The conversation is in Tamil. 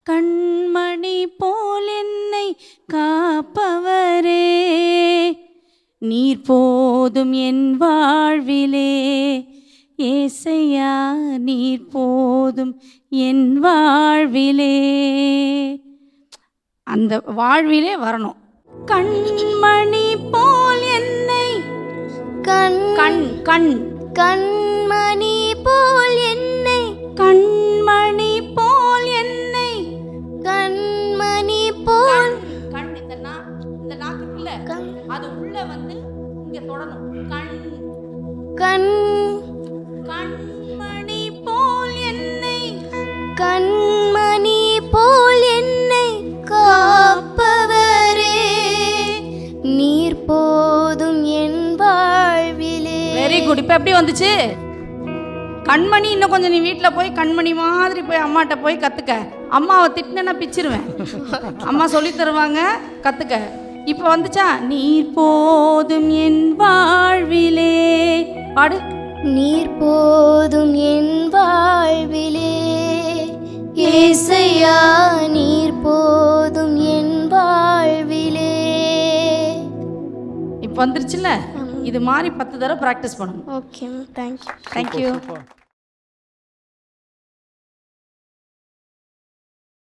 கண்மணி போல் என்னை காப்பவரே, நீர் போதும் என் வாழ்விலே. ஏசையா நீர் போதும் என் வாழ்விலே. அந்த வாழ்விலே வரணும். கண்மணி போல் என்னை கண் கண் கண் கண்மணி போல் என்னை கண்மணி போல் என்னை கண்மணி போல் கண் இந்த நாக்குக்குள்ள அது உள்ள வந்து இங்க தொடணும். கண் கண் கண்மணி போல் என்னை கண்மணி போல் என்னை காப்பவரே, நீர் போதும் என் வாழ்விலே. Very good. இப்போ எப்படி வந்துச்சு? கண்மணி இன்னும் கொஞ்சம் நீ வீட்டில் போய் கண்மணி மாதிரி போய் அம்மாட்ட போய் கற்றுக்க. அம்மாவை திட்டினா பிச்சிருவேன். அம்மா சொல்லி தருவாங்க, கற்றுக்க. இப்போ வந்துச்சா? நீர் போதும் என் வாழ்விலே. பாடு. நீர் போதும் என் வாழ்விலே. ஏசையா நீர் போதும் என் வாழ்விலே. இப்போ வந்துருச்சுல்ல? இது மாதிரி 10 தடவை ப்ராக்டிஸ் பண்ணணும். Okay, thank you. தேங்க்யூ.